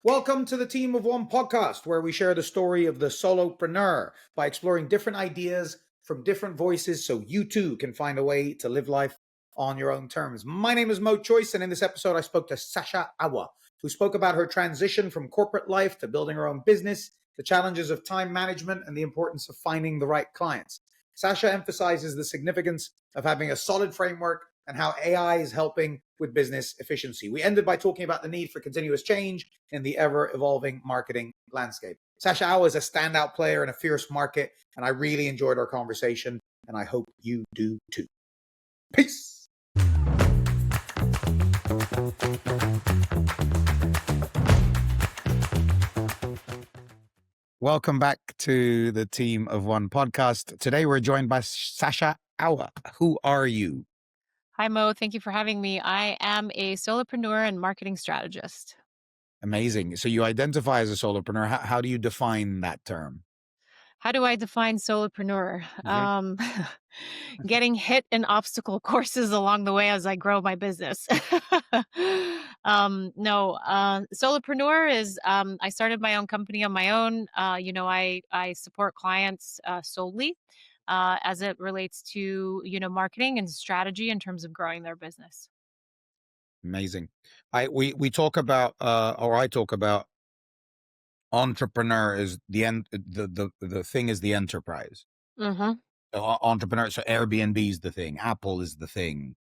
Welcome to the Team of One podcast, where we share the story of the solopreneur by exploring different ideas from different voices so you too can find a way to live life on your own terms. My name is Mo Choice, and in this episode, I spoke to Sacha Awwa, who spoke about her transition from corporate life to building her own business, the challenges of time management, and the importance of finding the right clients. Sacha emphasizes the significance of having a solid framework and how AI is helping with business efficiency. We ended by talking about the need for continuous change in the ever-evolving marketing landscape. Sacha Awwa is a standout player in a fierce market, and I really enjoyed our conversation, and I hope you do too. Peace. Welcome back to the Team of One podcast. Today we're joined by Sacha Awwa. Who are you? Hi, Mo. Thank you for having me. I am a solopreneur and marketing strategist. Amazing. So you identify as a solopreneur. How do you define that term? How do I define solopreneur? Getting hit in obstacle courses along the way as I grow my business. Solopreneur is, I started my own company on my own. I support clients solely as it relates to, marketing and strategy in terms of growing their business. Amazing. We talk about or I talk about entrepreneur is the end. The thing is the enterprise. Mm-hmm. Entrepreneur. So Airbnb is the thing. Apple is the thing.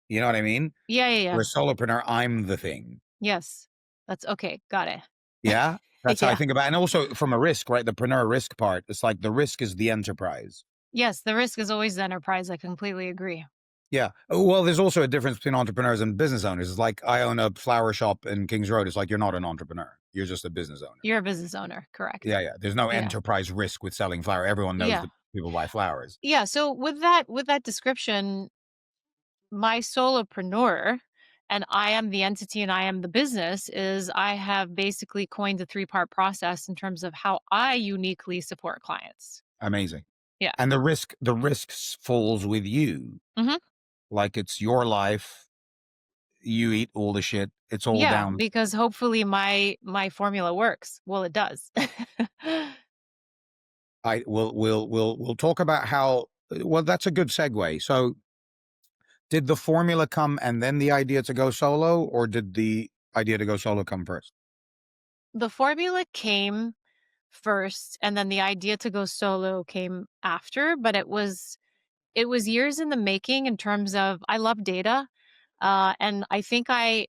You know what I mean? Yeah. For a solopreneur, I'm the thing. Yes. That's okay. Got it. Yeah. That's how I Yeah. think about it. And also from a risk, right? The preneur risk part. It's like the risk is the enterprise. Yes, the risk is always the enterprise. I completely agree. Yeah. Well, there's also a difference between entrepreneurs and business owners. It's like I own a flower shop in Kings Road. It's like you're not an entrepreneur. You're just a business owner. You're a business owner, correct? Yeah. There's no Yeah. enterprise risk with selling flower. Everyone knows Yeah. that people buy flowers. Yeah. So with that description, my solopreneur and I am the entity and I am the business is I have basically coined a 3-part process in terms of how I uniquely support clients. Amazing. Yeah. And the risks falls with you. Mm-hmm. Like it's your life. You eat all the shit. It's all Yeah, down. because hopefully my formula works. Well, it does. We'll talk about how. Well, that's a good segue. So, did the formula come and then the idea to go solo, or did the idea to go solo come first? The formula came first and then the idea to go solo came after, but it was years in the making in terms of I love data. And I think my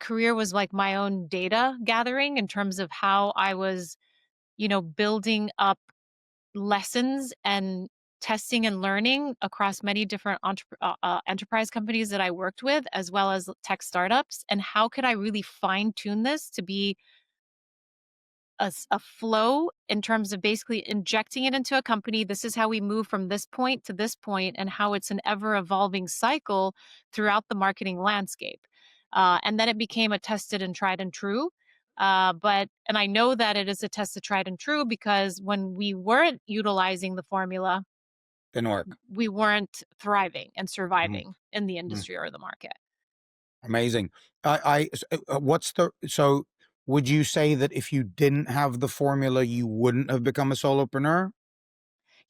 career was like my own data gathering in terms of how I was, building up lessons and testing and learning across many different enterprise companies that I worked with, as well as tech startups. And how could I really fine tune this to be a flow in terms of basically injecting it into a company. This is how we move from this point to this point, and how it's an ever evolving cycle throughout the marketing landscape. And then it became a tested and tried and true. And I know that it is a tested, tried and true because when we weren't utilizing the formula, Didn't work. we weren't thriving and surviving in the industry or the market. Amazing. So would you say that if you didn't have the formula, you wouldn't have become a solopreneur?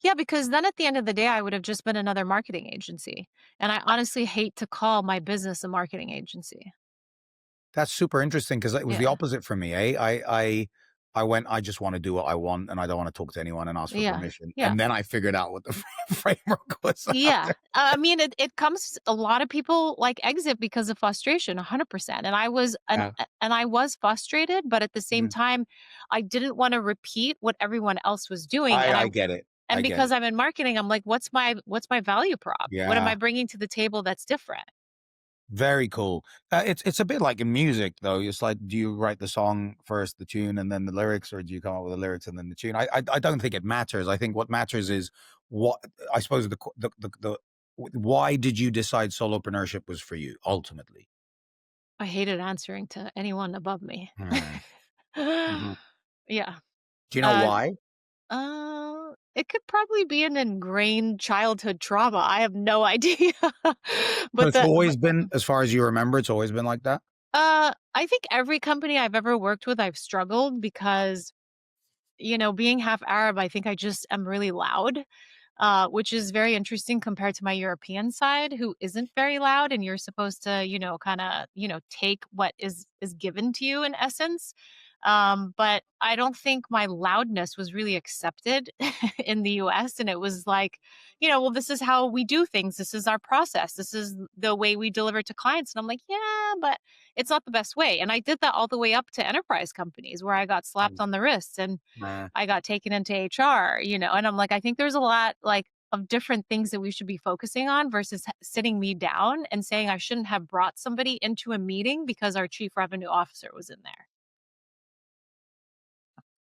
Yeah, because then at the end of the day, I would have just been another marketing agency. And I honestly hate to call my business a marketing agency. That's super interesting because it was the Yeah. opposite for me. I just want to do what I want and I don't want to talk to anyone and ask for permission. Yeah. And then I figured out what the framework was. Yeah. I mean, it comes, a lot of people like exit because of frustration, 100%. And I was frustrated, but at the same time, I didn't want to repeat what everyone else was doing. I get it. And because I'm in marketing, I'm like, what's my value prop? What am I bringing to the table that's different? Very cool. It's a bit like in music, though. It's like, do you write the song first, the tune, and then the lyrics, or do you come up with the lyrics and then the tune? I don't think it matters. I think what matters is what I suppose the why did you decide solopreneurship was for you ultimately? I hated answering to anyone above me. Yeah. Do you know why? It could probably be an ingrained childhood trauma. I have no idea. But it's always been, as far as you remember, it's always been like that. I think every company I've ever worked with, I've struggled because, being half Arab, I think I just am really loud, which is very interesting compared to my European side, who isn't very loud, and you're supposed to, kind of, take what is given to you in essence. But I don't think my loudness was really accepted in the US. And it was like, well, this is how we do things. This is our process. This is the way we deliver to clients. And I'm like, yeah, but it's not the best way. And I did that all the way up to enterprise companies where I got slapped Mm. on the wrists and Nah. I got taken into HR, and I'm like, I think there's a lot like of different things that we should be focusing on versus sitting me down and saying I shouldn't have brought somebody into a meeting because our chief revenue officer was in there.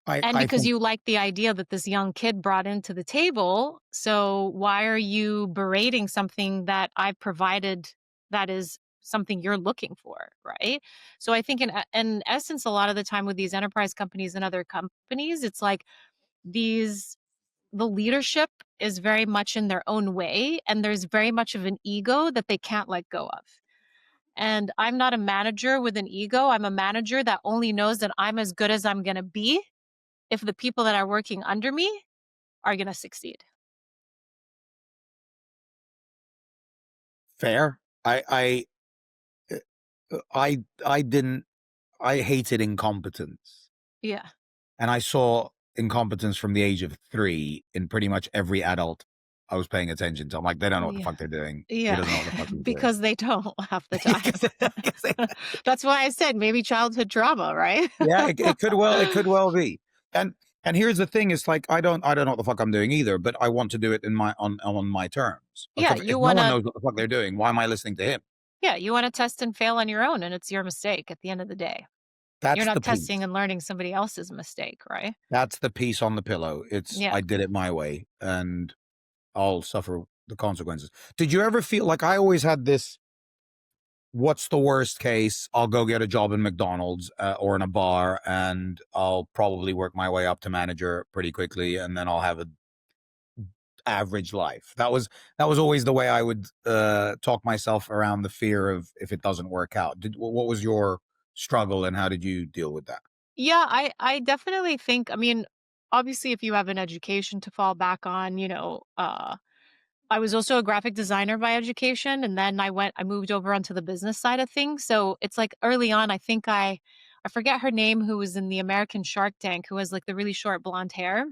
And I because think you like the idea that this young kid brought into the table, so why are you berating something that I've provided that is something you're looking for, right? So I think in essence, a lot of the time with these enterprise companies and other companies, it's like these the leadership is very much in their own way, and there's very much of an ego that they can't let go of. And I'm not a manager with an ego. I'm a manager that only knows that I'm as good as I'm going to be if the people that are working under me are going to succeed. fair. I didn't. I hated incompetence, Yeah. and I saw incompetence from the age of 3 in pretty much every adult I was paying attention to. I'm like, they don't know what the Yeah. fuck they're doing. He Yeah. doesn't know what the fuck he's doing. Because they don't half the time. Because- because That's why I said maybe childhood trauma, right? yeah, it could well be. And and here's the thing: it's like I don't know what the fuck I'm doing either, but I want to do it in my on my terms. Like Yeah, if you no want one to knows what the fuck they're doing, why am I listening to him? test and fail on your own and it's your mistake at the end of the day. You're That's not the testing piece. and learning somebody else's mistake, right? That's the piece on the pillow. It's Yeah. I did it my way, and I'll suffer the consequences. Did you ever feel like I always had this? What's the worst case? I'll go get a job in McDonald's or in a bar, and I'll probably work my way up to manager pretty quickly, and then I'll have a average life. That was always the way I would talk myself around the fear of if it doesn't work out. What was your struggle, and how did you deal with that? Yeah, I definitely think, I mean, obviously if you have an education to fall back on, I was also a graphic designer by education, and then I moved over onto the business side of things. So it's like early on, I forget her name, who was in the American Shark Tank, who has like the really short blonde hair.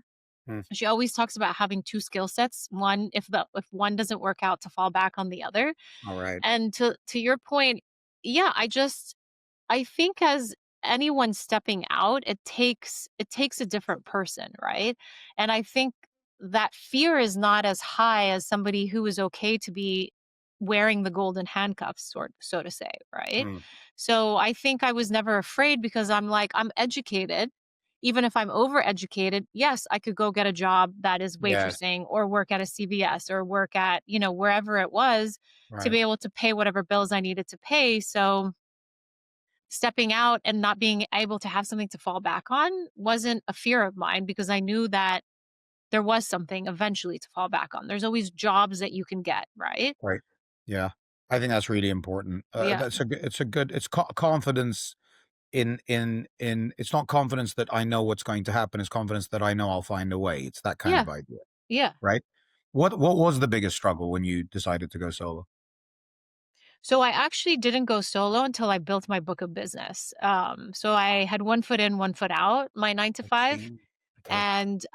Hmm. She always talks about having two skill sets. One, if one doesn't work out, to fall back on the other. All right. And to your point, yeah, I think as anyone stepping out, it takes a different person, right? And I think that fear is not as high as somebody who is okay to be wearing the golden handcuffs, so to say, right? Hmm. So I think I was never afraid because I'm like, I'm educated. Even if I'm overeducated, yes, I could go get a job that is Yes. waitressing or work at a CVS or work at, wherever it was to Right. be able to pay whatever bills I needed to pay. So stepping out and not being able to have something to fall back on wasn't a fear of mine because I knew that there was something eventually to fall back on. There's always jobs that you can get, right? Right. Yeah. I think that's really important. Yeah. It's a good, confidence in, it's not confidence that I know what's going to happen. It's confidence that I know I'll find a way. It's that kind Yeah. of idea, Yeah. right? What was the biggest struggle when you decided to go solo? So I actually didn't go solo until I built my book of business. So I had one foot in, one foot out, my nine to I five. see. Okay. And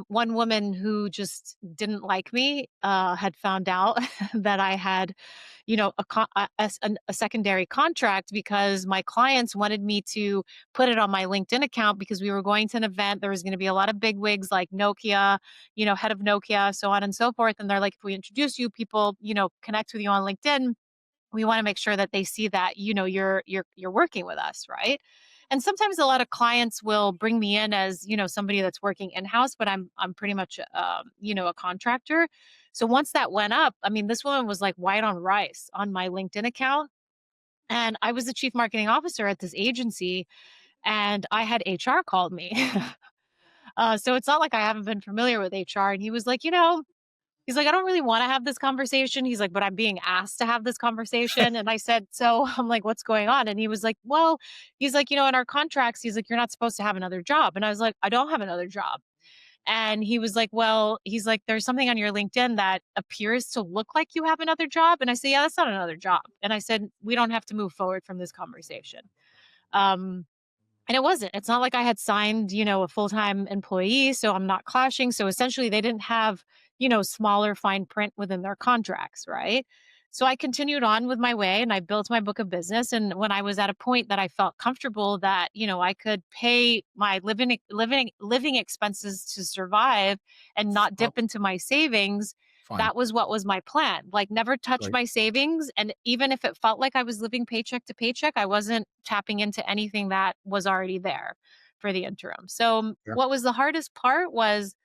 one woman who just didn't like me had found out that I had, a secondary contract because my clients wanted me to put it on my LinkedIn account because we were going to an event. There was going to be a lot of big wigs like Nokia, head of Nokia, so on and so forth. And they're like, if we introduce you, people, connect with you on LinkedIn. We want to make sure that they see that you're working with us, right? And sometimes a lot of clients will bring me in as somebody that's working in house, but I'm pretty much a contractor. So once that went up, I mean, this woman was like white on rice on my LinkedIn account, and I was the chief marketing officer at this agency, and I had HR called me. So it's not like I haven't been familiar with HR, and he was like, he's like, "I don't really wanna have this conversation." He's like, "But I'm being asked to have this conversation." And I said, "So," I'm like, "What's going on?" And he was like, "Well," he's like, "In our contracts," he's like, "You're not supposed to have another job." And I was like, "I don't have another job." And he was like, "Well," he's like, "There's something on your LinkedIn that appears to look like you have another job." And I said, "Yeah, that's not another job." And I said, "We don't have to move forward from this conversation." Um, and it wasn't. It's not like I had signed, a full-time employee, so I'm not clashing. So essentially they didn't have, smaller fine print within their contracts, right? So I continued on with my way and I built my book of business. And when I was at a point that I felt comfortable that, I could pay my living expenses to survive and not Oh, dip into my savings, fine. that was what was my plan. Like, never touch Great. my savings, and even if it felt like I was living paycheck to paycheck, I wasn't tapping into anything that was already there for the interim. So, Yeah. what was the hardest part was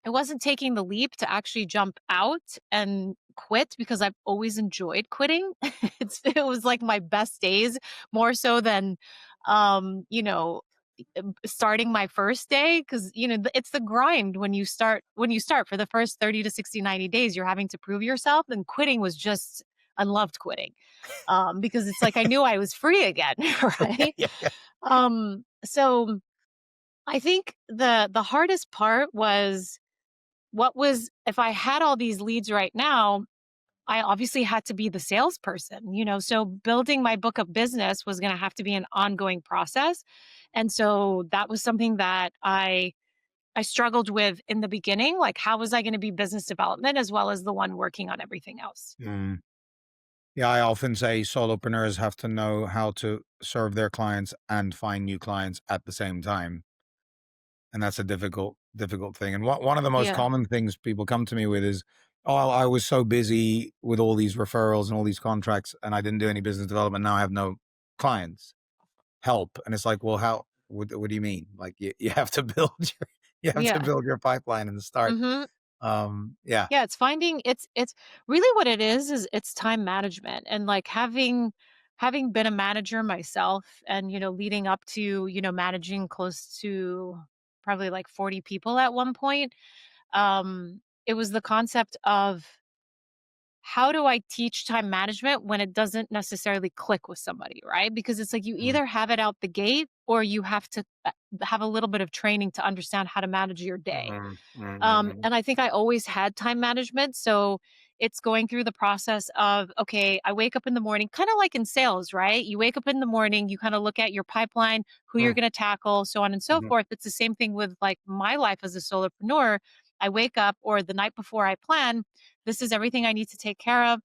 it wasn't taking the leap to actually jump out and quit because I've always enjoyed quitting. It was like my best days more so than, um, you know, starting my first day, because it's the grind when you start for the first 30 to 60, 90 days, you're having to prove yourself. And quitting was just, I loved quitting, because it's like I knew I was free again. Right. Yeah. Yeah. So I think the hardest part was, what was if I had all these leads right now, I obviously had to be the salesperson, so building my book of business was going to have to be an ongoing process. And so that was something that I struggled with in the beginning. Like, how was I going to be business development as well as the one working on everything else? Mm. Yeah, I often say solopreneurs have to know how to serve their clients and find new clients at the same time. And that's a difficult thing. And one of the most Yeah. common things people come to me with is, "Oh, I was so busy with all these referrals and all these contracts, and I didn't do any business development. Now I have no clients. Help." And it's like, well, how? What do you mean? Like you have to build Yeah. your pipeline and start. Mhm. Yeah. Yeah, it's really what it is it's time management. And like, having been a manager myself, and leading up to, managing close to probably like 40 people at one point. It was the concept of, how do I teach time management when it doesn't necessarily click with somebody, right? Because it's like, you Mm, either have it out the gate, or you have to have a little bit of training to understand how to manage your day. mm, mm, mm, mm, And I think I always had time management. So it's going through the process of, okay, I wake up in the morning, kind of like in sales, right? You wake up in the morning, you kind of look at your pipeline, who you're mm, going to tackle, so on and so mhm. forth. It's the same thing with like my life as a solopreneur. I wake up, or the night before I plan, this is everything I need to take care of,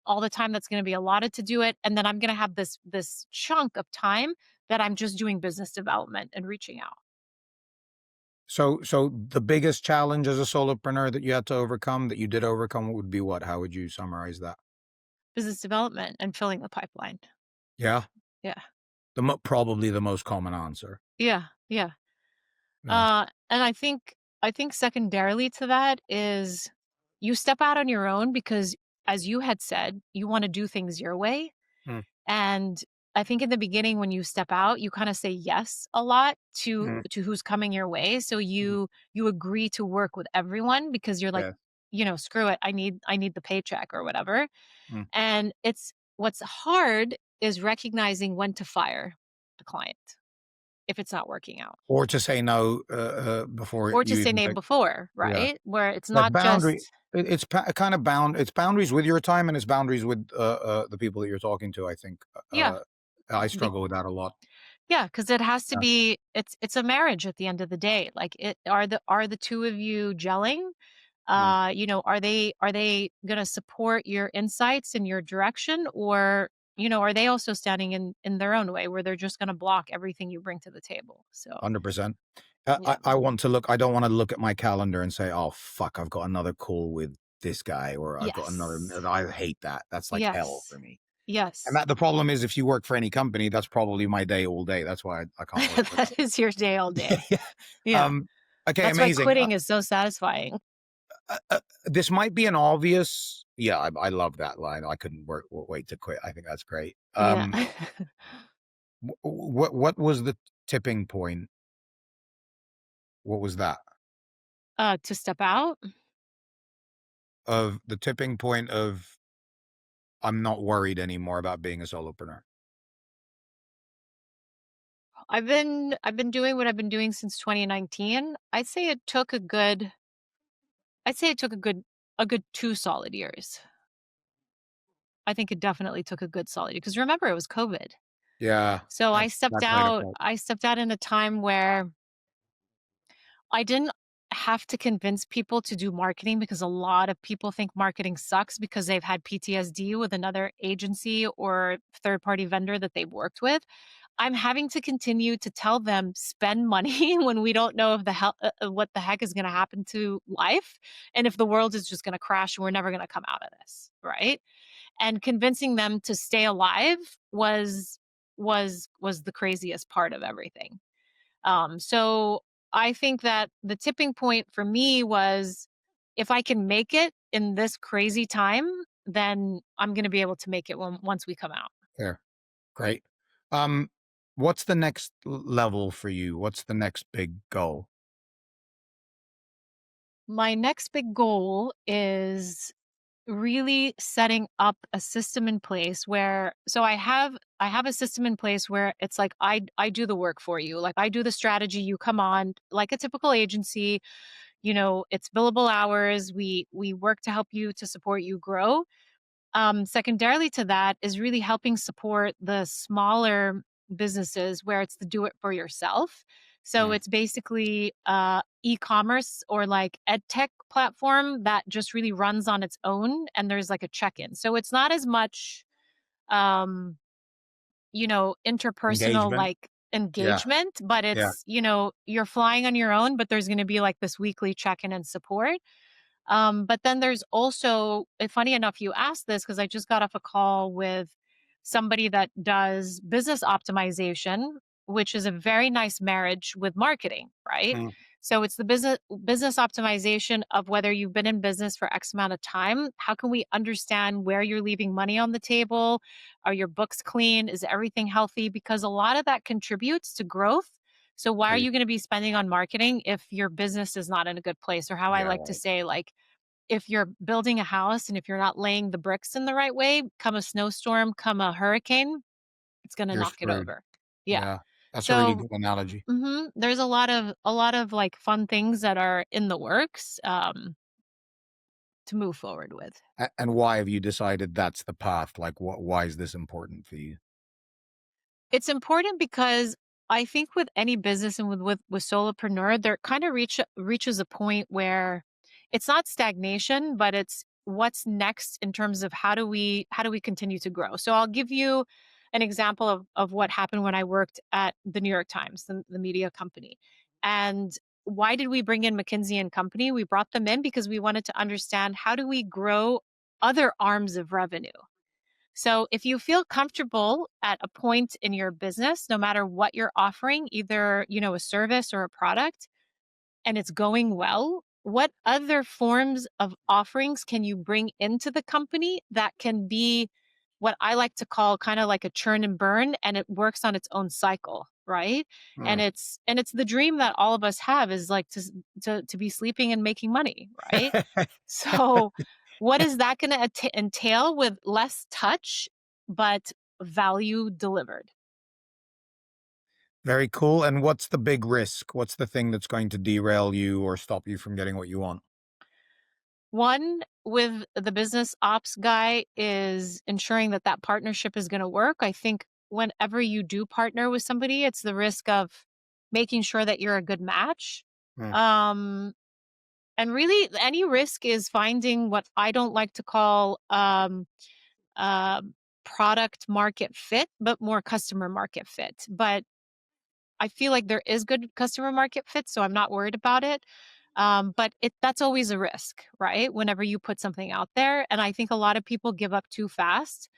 all the time that's going to be allotted to do it. And then I'm going to have this chunk of time that I'm just doing business development and reaching out. So the biggest challenge as a solopreneur that you had to overcome, that you did overcome, would be what? How would you summarize that? Business development and filling the pipeline. Yeah, Yeah. probably the most common answer. Yeah. Yeah. Yeah. And I think secondarily to that is, you step out on your own because, as you had said, you want to do things your way. Mm, And I think in the beginning, when you step out, you kind of say yes a lot to mm, who's coming your way. So mm, you agree to work with everyone because you're like, yeah. screw it, I need the paycheck or whatever. Mm. And it's what's hard is recognizing when to fire the client if it's not working out. Or to say no before Or to you say even name take. before, Yeah. right? Where it's Like not boundary. just, It's kind of it's boundaries with your time, and it's boundaries with the people that you're talking to. I think yeah, I be struggle with that a lot. yeah, because it has to Yeah. be, it's a marriage at the end of the day. Like, are the 2 of you gelling? Mm. Are they gonna support your insights and your direction? Or, are they also standing in their own way, where they're just gonna block everything you bring to the table? So, 100%. yeah. I want to look. I don't want to look at my calendar and say, "Oh fuck, I've got another call with this guy," or "I've got another." Yes. I hate that. That's like hell Yes. for me. And Yes. that the problem is, if you work for any company, that's probably my day all day. That's why I can't work for That is your day all them. day. Yeah. Yeah. Um. Okay. That's why Amazing. quitting is so satisfying. This might be an obvious. Yeah, I love that line. I couldn't wait to quit. I think that's great. Yeah. What was the tipping point? What was that? To step out? of the tipping point of I'm not worried anymore about being a solopreneur? I've been doing what I've been doing since 2019. I'd say it took a good 2 solid years. I think it definitely took a good solid, because remember it was COVID. Yeah, So that played a part. I stepped out in a time where I didn't have to convince people to do marketing, because a lot of people think marketing sucks because they've had PTSD with another agency or third party vendor that they've worked with. I'm having to continue to tell them spend money when we don't know if what the heck is going to happen to life, and if the world is just going to crash and we're never going to come out of this, right? And convincing them to stay alive was the craziest part of everything. So I think that the tipping point for me was, if I can make it in this crazy time, then I'm going to be able to make it once we come out. Fair. Great. Um, what's the next level for you? What's the next big goal? My next big goal is really setting up a system in place where, so I have a system in place where it's like I do the work for you. Like, I do the strategy, you come on like a typical agency, it's billable hours. We work to help you, to support you grow. Secondarily to that is really helping support the smaller businesses where it's the do it for yourself. So Mm, it's basically e-commerce or like ed tech platform that just really runs on its own, and there's like a check-in. So it's not as much um, interpersonal engagement? like Yeah, engagement, but yeah. it's, you're flying on your own, but there's going to be like this weekly check-in and support. But then there's also, funny enough, you asked this because I just got off a call with somebody that does business optimization, which is a very nice marriage with marketing, right? Mm, So it's the business optimization of whether you've been in business for X amount of time. How can we understand where you're leaving money on the table? Are your books clean? Is everything healthy? Because a lot of that contributes to growth. So why are agreed. you going to be spending on marketing if your business is not in a good place? Or how I Yeah, like to right. say, like, if you're building a house and if you're not laying the bricks in the right way, come a snowstorm, come a hurricane, it's going to You're knock it screwed. over. Yeah. Yeah, that's a really So good analogy. there's a lot of like fun things that are in the works, to move forward with. And why have you decided that's the path? Like, what? Why is this important for you? It's important because I think with any business and with solopreneur, there kind of reaches a point where it's not stagnation, but it's what's next in terms of how do we continue to grow. So I'll give you an example of what happened when I worked at the New York Times, the media company. And why did we bring in McKinsey and Company? We brought them in because we wanted to understand, how do we grow other arms of revenue. So if you feel comfortable at a point in your business, no matter what you're offering, either, a service or a product, and it's going well, what other forms of offerings can you bring into the company that can be what I like to call kind of like a churn and burn, and it works on its own cycle, right? And Mm. it's the dream that all of us have, is like to be sleeping and making money, right? So, what is that going to entail with less touch, but value delivered? Very cool. And what's the big risk? What's the thing that's going to derail you or stop you from getting what you want? One, with the business ops guy, is ensuring that that partnership is going to work. I think whenever you do partner with somebody, it's the risk of making sure that you're a good match. Mm, Um, and really, any risk is finding what I don't like to call uh, product market fit, but more customer market fit. But I feel like there is good customer market fit, so I'm not worried about it. But that's always a risk, right? Whenever you put something out there, and I think a lot of people give up too fast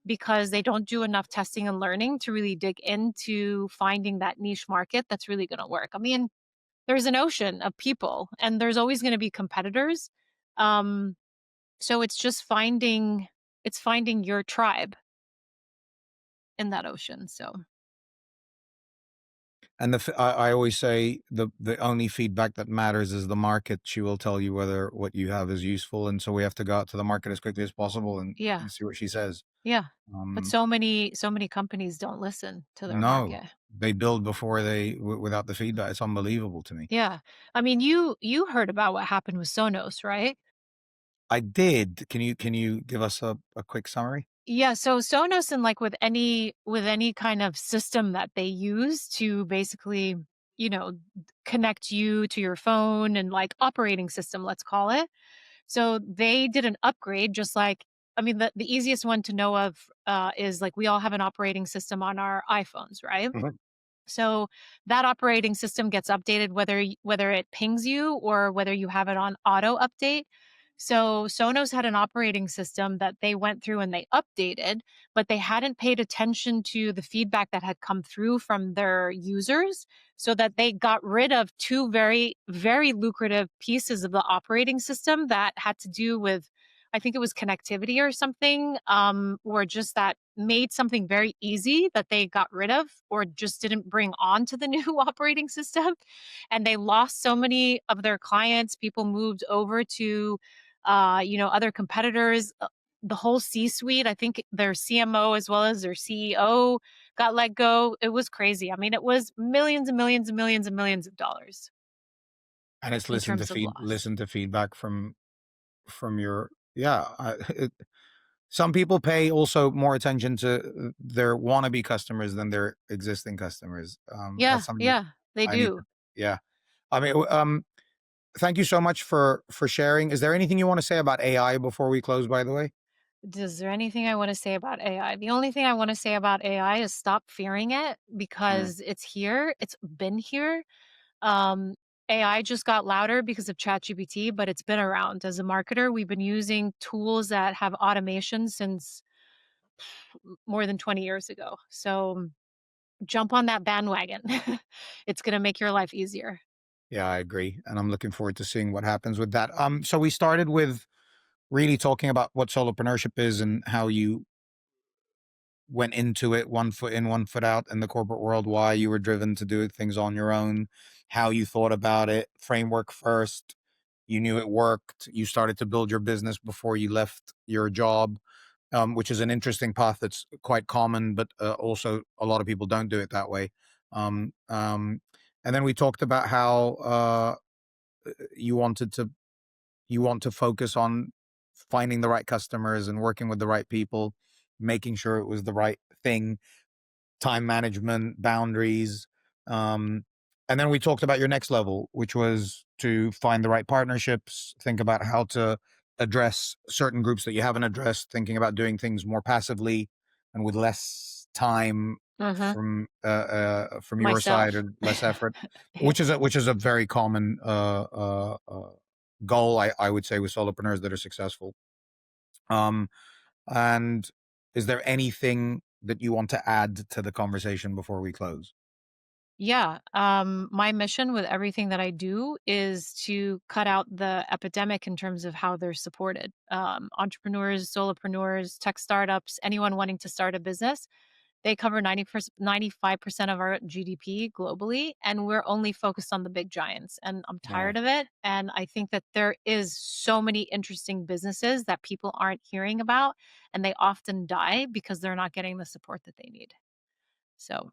because they don't do enough testing and learning to really dig into finding that niche market that's really going to work. I mean, there's an ocean of people, and there's always going to be competitors. Um, so it's finding your tribe in that ocean. So And I always say the only feedback that matters is the market. She will tell you whether what you have is useful, and so we have to go out to the market as quickly as possible Yeah. and see what she says. Yeah. But Um, so many companies don't listen to their no, market. they build before without the feedback. It's unbelievable to me. Yeah. I mean, you heard about what happened with Sonos, right? I did. Can you give us a quick summary? Yeah, so Sonos and like with any kind of system that they use to basically, you know, connect you to your phone and like operating system, let's call it. So they did an upgrade just like I mean the easiest one to know of is like we all have an operating system on our iPhones, right? Mhm. So that operating system gets updated whether it pings you or whether you have it on auto update. So Sonos had an operating system that they went through and they updated, but they hadn't paid attention to the feedback that had come through from their users so that they got rid of two very very lucrative pieces of the operating system that had to do with I think it was connectivity or something, or just that made something very easy that they got rid of or just didn't bring on to the new operating system. And they lost so many of their clients. People moved over to, other competitors. The whole C suite, I think their CMO as well as their CEO got let go. It was crazy. I mean, it was millions and millions and millions and millions of dollars And it's in terms of loss. listen to feedback from your yeah. Some people pay also more attention to their wannabe customers than their existing customers. Yeah, That's something yeah, they I need to. do. Yeah. I mean, thank you so much for sharing. Is there anything you want to say about AI before we close? By the way. Is there anything I want to say about AI? The only thing I want to say about AI is stop fearing it Mm. because it's here. It's been here. Um, AI just got louder because of ChatGPT, but it's been around. As a marketer, we've been using tools that have automation since more than 20 years ago. So jump on that bandwagon. It's going to make your life easier. Yeah, I agree, and I'm looking forward to seeing what happens with that. So we started with really talking about what solopreneurship is and how you went into it one foot in, one foot out in the corporate world, why you were driven to do things on your own, how you thought about it, framework first. You knew it worked. You started to build your business before you left your job, which is an interesting path that's quite common, but also a lot of people don't do it that way. Um, um, and then we talked about how you wanted to you want to focus on finding the right customers and working with the right people, making sure it was the right thing, time management, boundaries. Um, and then we talked about your next level, which was to find the right partnerships, think about how to address certain groups that you haven't addressed, thinking about doing things more passively and with less time Uh-huh. from your side Myself. and less effort, Yeah. which is a very common goal, I would say, with solopreneurs that are successful. Um, and is there anything that you want to add to the conversation before we close? Yeah. My mission with everything that I do is to cut out the epidemic in terms of how they're supported. Entrepreneurs, solopreneurs, tech startups, anyone wanting to start a business, they cover 95% of our GDP globally, and we're only focused on the big giants. And I'm Yeah. tired of it. And I think that there is so many interesting businesses that people aren't hearing about, and they often die because they're not getting the support that they need. So,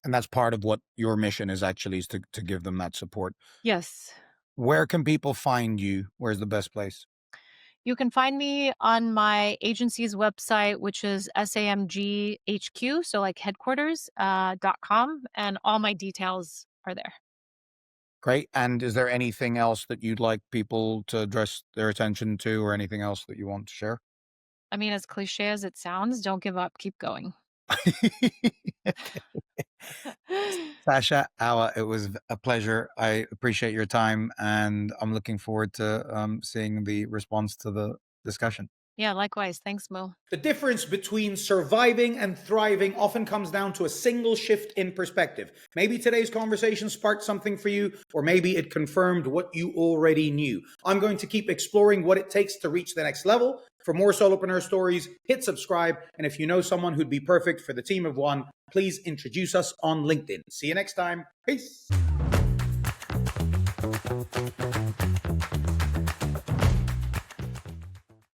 And that's part of what your mission is actually is to give them that support. yes. Where can people find you? Where's the best place? You can find me on my agency's website, which is SAMGHQ, so like headquarters, .com, and all my details are there. Great. And is there anything else that you'd like people to address their attention to or anything else that you want to share? I mean, as cliche as it sounds, don't give up, keep going. Okay. Sasha Awwa, it was a pleasure. I appreciate your time and I'm looking forward to seeing the response to the discussion. Yeah, likewise. Thanks, Mo. The difference between surviving and thriving often comes down to a single shift in perspective. Maybe today's conversation sparked something for you, or maybe it confirmed what you already knew. I'm going to keep exploring what it takes to reach the next level. For more solopreneur stories, hit subscribe. And if you know someone who'd be perfect for the team of one, please introduce us on LinkedIn. See you next time. Peace.